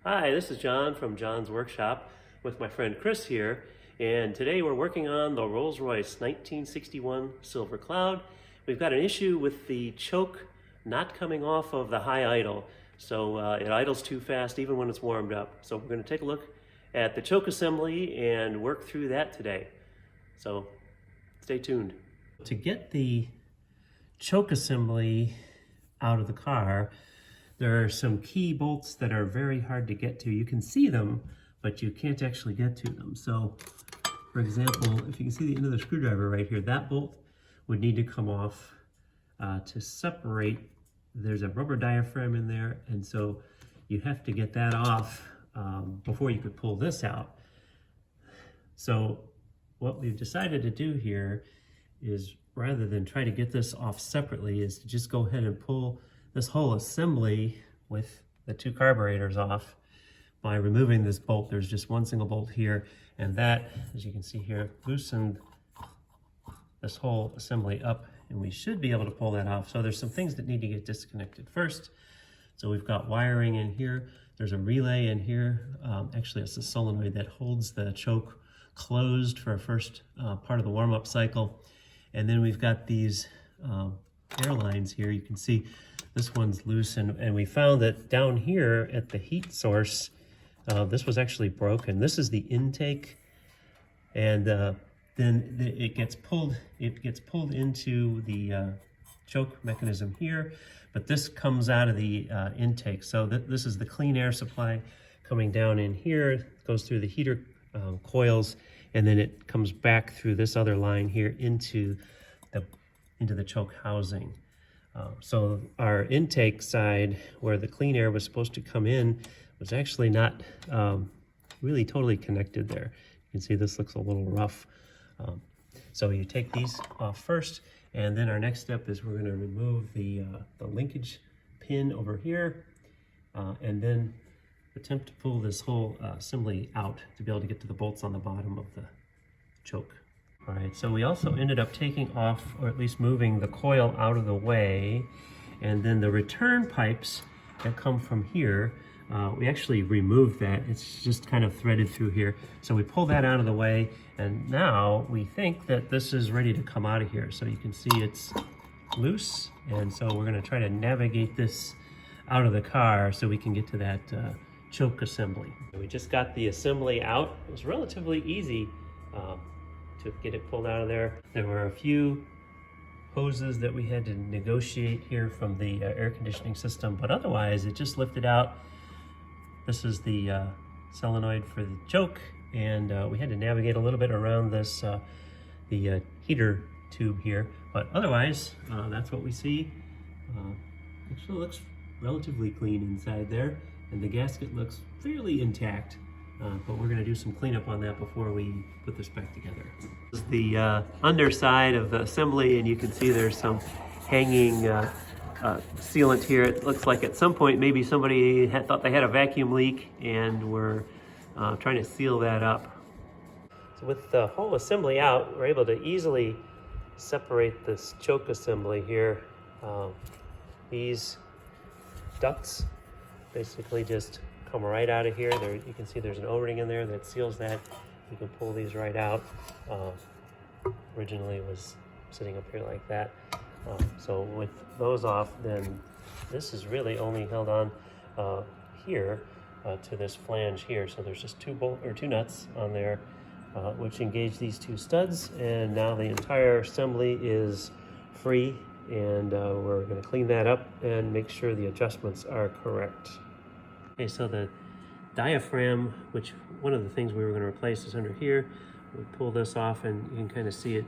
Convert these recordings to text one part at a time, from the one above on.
Hi, this is John from John's Workshop with my friend Chris here, and today we're working on the Rolls-Royce 1961 Silver Cloud. We've got an issue with the choke not coming off of the high idle, so it idles too fast even when it's warmed up. So we're going to take a look at the choke assembly and work through that today. So stay tuned. To get the choke assembly out of the car, there are some key bolts that are very hard to get to. You can see them, but you can't actually get to them. So, for example, if you can see the end of the screwdriver right here, that bolt would need to come off to separate. There's a rubber diaphragm in there, and so you have to get that off before you could pull this out. So what we've decided to do here is, rather than try to get this off separately, is to just go ahead and pull this whole assembly with the two carburetors off by removing this bolt. There's just one single bolt here, and that, as you can see here, loosened this whole assembly up, and we should be able to pull that off. So there's some things that need to get disconnected first. So we've got wiring in here. There's a relay in here. Actually, it's a solenoid that holds the choke closed for a first part of the warm-up cycle. And then we've got these air lines here. You can see this one's loose, and we found that down here at the heat source, this was actually broken. This is the intake, and then it gets pulled into the choke mechanism here, but this comes out of the intake. So this is the clean air supply coming down in here. It goes through the heater coils, and then it comes back through this other line here into the choke housing. So our intake side, where the clean air was supposed to come in, was actually not really totally connected there. You can see this looks a little rough. So you take these off first, and then our next step is we're going to remove the linkage pin over here, and then attempt to pull this whole assembly out to be able to get to the bolts on the bottom of the choke. All right, so we also ended up taking off, or at least moving, the coil out of the way, and then the return pipes that come from here, we actually removed that. It's just kind of threaded through here. So we pulled that out of the way, and now we think that this is ready to come out of here. So you can see it's loose, and so we're gonna try to navigate this out of the car so we can get to that choke assembly. We just got the assembly out. It was relatively easy to get it pulled out of there. There were a few hoses that we had to negotiate here from the air conditioning system, but otherwise it just lifted out. This is the solenoid for the choke, and we had to navigate a little bit around this the heater tube here, but otherwise that's what we see. Actually looks relatively clean inside there, and the gasket looks fairly intact. But we're going to do some cleanup on that before we put this back together. This is the underside of the assembly, and you can see there's some hanging sealant here. It looks like at some point maybe somebody thought they had a vacuum leak, and we're trying to seal that up. So with the whole assembly out, we're able to easily separate this choke assembly here. These ducts basically just come right out of here. There, you can see there's an O-ring in there that seals that. You can pull these right out. Originally it was sitting up here like that. So with those off, then this is really only held on here to this flange here. So there's just two nuts on there, which engage these two studs, and now the entire assembly is free. And we're going to clean that up and make sure the adjustments are correct. Okay, so the diaphragm, which one of the things we were going to replace, is under here. We pull this off, and you can kind of see it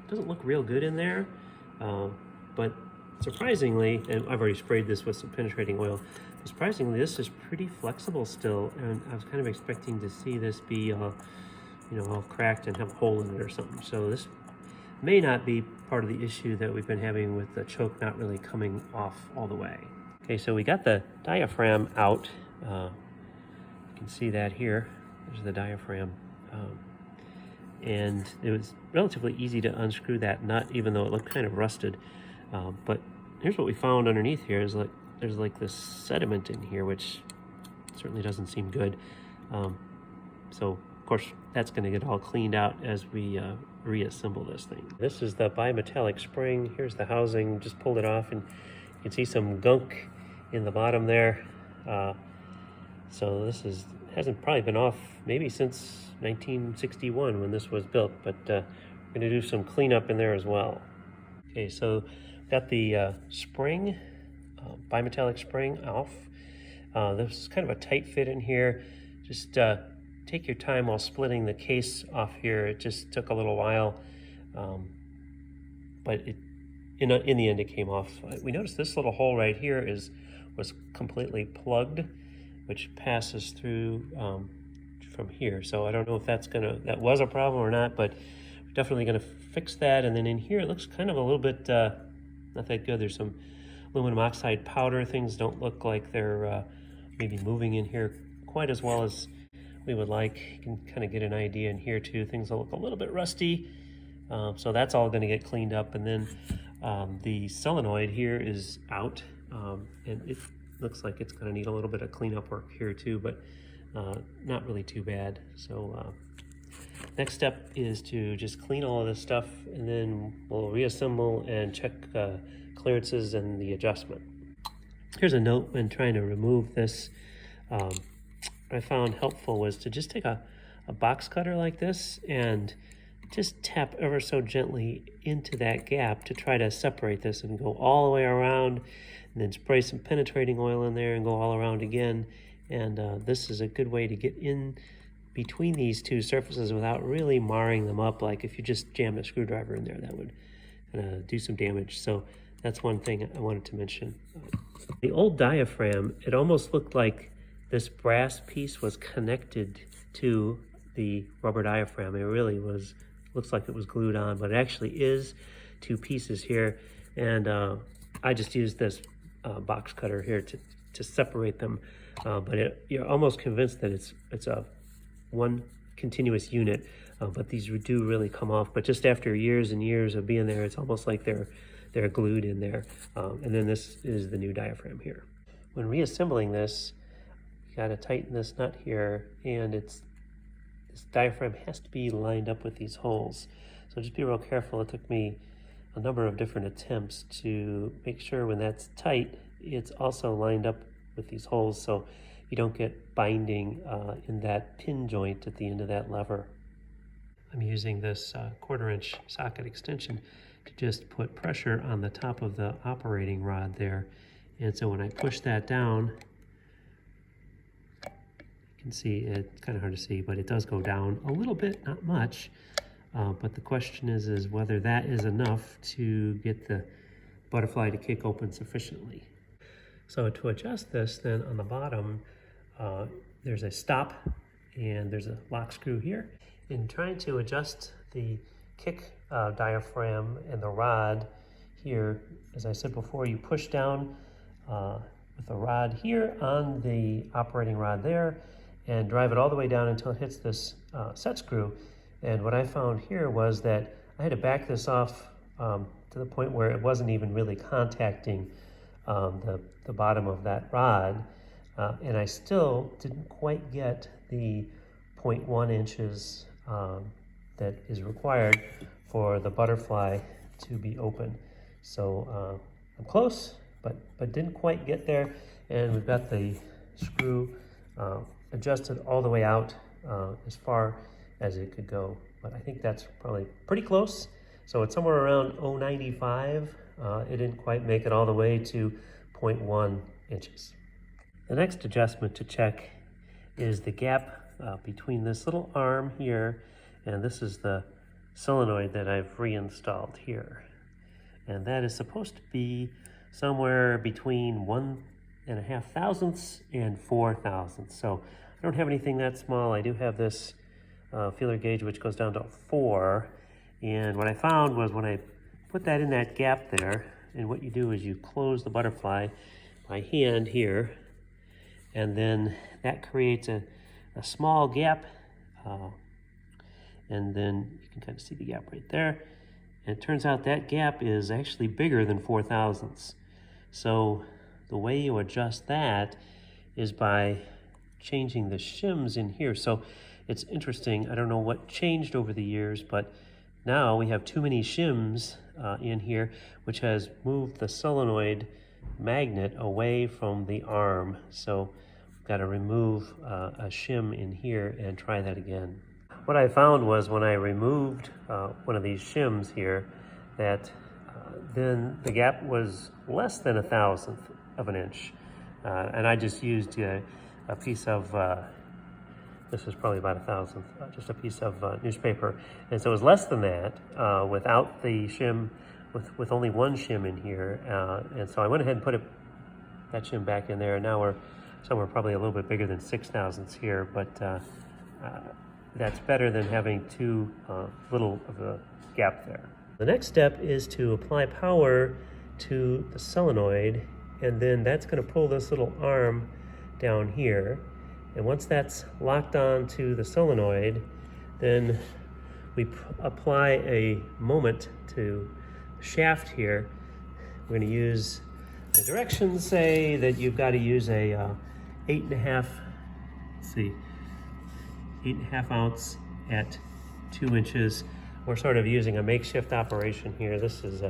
doesn't look real good in there, but surprisingly, and I've already sprayed this with some penetrating oil, surprisingly this is pretty flexible still, and I was kind of expecting to see this be all cracked and have a hole in it or something. So this may not be part of the issue that we've been having with the choke not really coming off all the way. Okay, so we got the diaphragm out. You can see that here. There's the diaphragm. And it was relatively easy to unscrew that nut, even though it looked kind of rusted. But here's what we found underneath here is there's like this sediment in here, which certainly doesn't seem good. So of course that's going to get all cleaned out as we reassemble this thing. This is the bimetallic spring. Here's the housing, just pulled it off, and you can see some gunk in the bottom there. So this hasn't probably been off maybe since 1961 when this was built, but we're going to do some cleanup in there as well. Okay, so got the spring, bimetallic spring off. This is kind of a tight fit in here. Just take your time while splitting the case off here. It just took a little while, but in the end it came off. We noticed this little hole right here was completely plugged, which passes through from here. So I don't know if that was a problem or not, but we're definitely gonna fix that. And then in here it looks kind of a little bit not that good. There's some aluminum oxide powder. Things don't look like they're maybe moving in here quite as well as we would like. You can kind of get an idea in here too. Things look a little bit rusty. So that's all going to get cleaned up. And then the solenoid here is out, and it looks like it's going to need a little bit of cleanup work here too, but not really too bad. So next step is to just clean all of this stuff, and then we'll reassemble and check clearances and the adjustment. Here's a note when trying to remove this. What I found helpful was to just take a box cutter like this and just tap ever so gently into that gap to try to separate this, and go all the way around, and then spray some penetrating oil in there and go all around again. And this is a good way to get in between these two surfaces without really marring them up. Like if you just jammed a screwdriver in there, that would kind of do some damage. So that's one thing I wanted to mention. The old diaphragm, it almost looked like this brass piece was connected to the rubber diaphragm. It really looks like it was glued on, but it actually is two pieces here. And I just used this box cutter here to separate them. But you're almost convinced that it's a one continuous unit, but these do really come off. But just after years and years of being there, it's almost like they're glued in there. And then this is the new diaphragm here. When reassembling this, you gotta tighten this nut here, and this diaphragm has to be lined up with these holes. So just be real careful. It took me a number of different attempts to make sure when that's tight, it's also lined up with these holes, so you don't get binding in that pin joint at the end of that lever. I'm using this 1/4 inch socket extension to just put pressure on the top of the operating rod there. And so when I push that down, you can see it's kind of hard to see, but it does go down a little bit, not much. But the question is whether that is enough to get the butterfly to kick open sufficiently. So to adjust this, then on the bottom, there's a stop and there's a lock screw here. In trying to adjust the kick diaphragm and the rod here, as I said before, you push down with the rod here on the operating rod there and drive it all the way down until it hits this set screw. And what I found here was that I had to back this off to the point where it wasn't even really contacting the bottom of that rod, and I still didn't quite get the 0.1 inches that is required for the butterfly to be open. So I'm close, but didn't quite get there, and we've got the screw adjusted all the way out as far as it could go. But I think that's probably pretty close. So it's somewhere around 0.95. It didn't quite make it all the way to 0.1 inches. The next adjustment to check is the gap between this little arm here, and this is the solenoid that I've reinstalled here. And that is supposed to be somewhere between 1.5 thousandths and 4 thousandths. So I don't have anything that small. I do have this feeler gauge which goes down to 4. And what I found was when I put that in that gap there, and what you do is you close the butterfly by hand here, and then that creates a small gap, and then you can kind of see the gap right there. And it turns out that gap is actually bigger than 4 thousandths. So the way you adjust that is by changing the shims in here. So it's interesting. I don't know what changed over the years, but now we have too many shims in here, which has moved the solenoid magnet away from the arm. So we've got to remove a shim in here and try that again. What I found was when I removed one of these shims here, that then the gap was less than 1/1000th of an inch. And I just used a piece of, this was probably about 1/1000th, just a piece of newspaper. And so it was less than that without the shim, with only one shim in here. And so I went ahead and put that shim back in there. And now we're somewhere probably a little bit bigger than 6/1000ths here, but that's better than having too little of a gap there. The next step is to apply power to the solenoid, and then that's going to pull this little arm down here. And once that's locked on to the solenoid, then we apply a moment to the shaft here. We're going to use the directions say that you've got to use a 8.5 ounce at 2 inches. We're sort of using a makeshift operation here. This is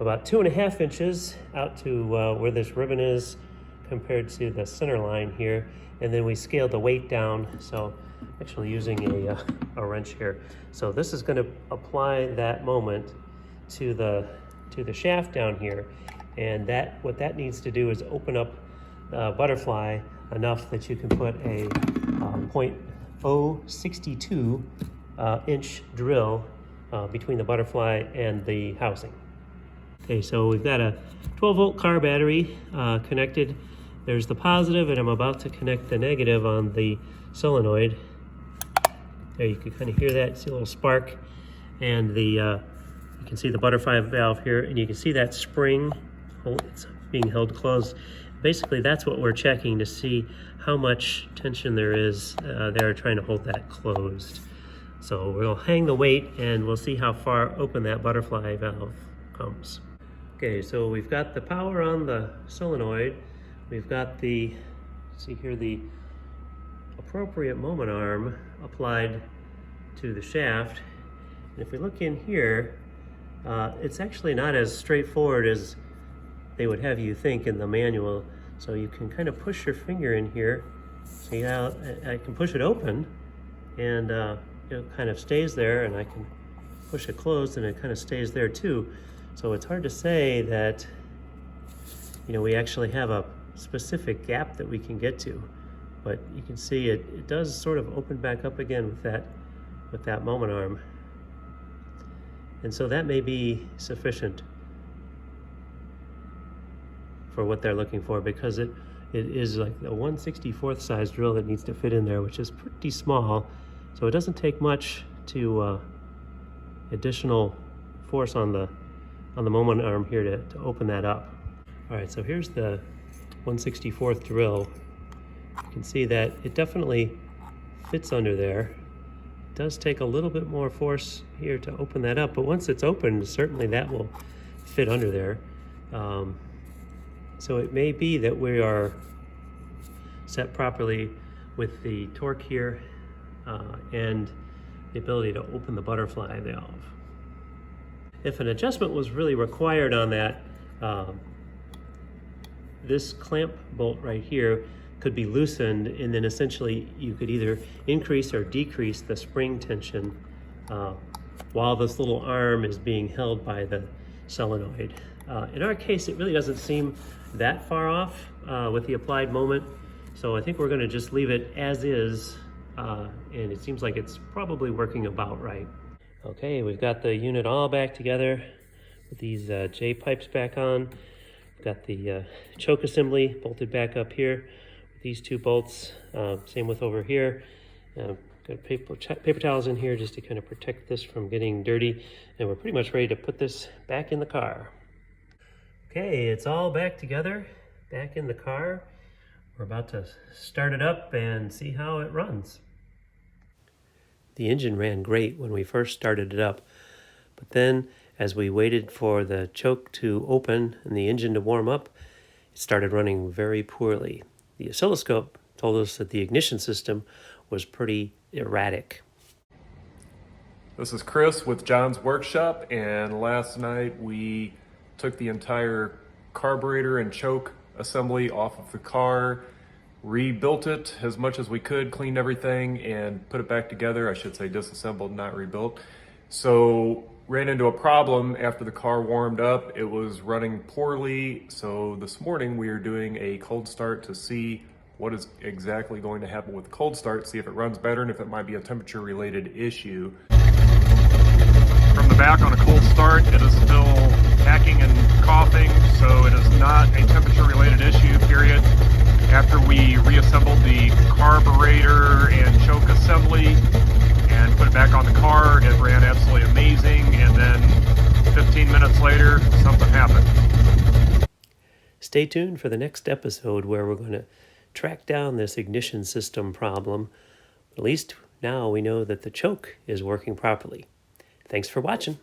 about 2.5 inches out to where this ribbon is compared to the center line here. And then we scaled the weight down. So actually using a wrench here. So this is going to apply that moment to the shaft down here. And what that needs to do is open up the butterfly enough that you can put a 0.062 inch drill between the butterfly and the housing. Okay, so we've got a 12-volt car battery connected. There's the positive, and I'm about to connect the negative on the solenoid. There, you can kind of hear that, see a little spark, and you can see the butterfly valve here, and you can see that spring, it's being held closed. Basically, that's what we're checking to see how much tension there is there trying to hold that closed. So we'll hang the weight and we'll see how far open that butterfly valve comes. Okay, so we've got the power on the solenoid. We've got the appropriate moment arm applied to the shaft. And if we look in here, it's actually not as straightforward as they would have you think in the manual. So you can kind of push your finger in here. See how I can push it open, and it kind of stays there, and I can push it closed and it kind of stays there too. So it's hard to say that, we actually have a specific gap that we can get to, but you can see it does sort of open back up again with that moment arm. And so that may be sufficient for what they're looking for, because it is like a 1/64th size drill that needs to fit in there, which is pretty small. So it doesn't take much to additional force on the moment arm here to open that up. All right, so here's the 1/64th drill. You can see that it definitely fits under there. It does take a little bit more force here to open that up, but once it's opened, certainly that will fit under there. So it may be that we are set properly with the torque here and the ability to open the butterfly valve. If an adjustment was really required on that, this clamp bolt right here could be loosened, and then essentially you could either increase or decrease the spring tension while this little arm is being held by the solenoid. In our case, it really doesn't seem that far off with the applied moment, so I think we're going to just leave it as is, and it seems like it's probably working about right. Okay, we've got the unit all back together with these J-pipes back on. We've got the choke assembly bolted back up here with these two bolts. Same with over here. Got paper towels in here just to kind of protect this from getting dirty, and we're pretty much ready to put this back in the car. Okay, it's all back together, back in the car. We're about to start it up and see how it runs. The engine ran great when we first started it up, but then as we waited for the choke to open and the engine to warm up, it started running very poorly. The oscilloscope told us that the ignition system was pretty erratic. This is Chris with John's Workshop, and last night we took the entire carburetor and choke assembly off of the car, rebuilt it as much as we could, cleaned everything, and put it back together. I should say disassembled, not rebuilt. So ran into a problem after the car warmed up. It was running poorly, so this morning we are doing a cold start to see what is exactly going to happen with the cold start, see if it runs better and if it might be a temperature related issue. From the back on a cold start, it is still hacking and coughing, so it is not a temperature related issue, period. After we reassembled the carburetor and choke assembly and put it back on the car, it ran absolutely amazing, and then 15 minutes later, something happened. Stay tuned for the next episode where we're going to track down this ignition system problem. At least now we know that the choke is working properly. Thanks for watching.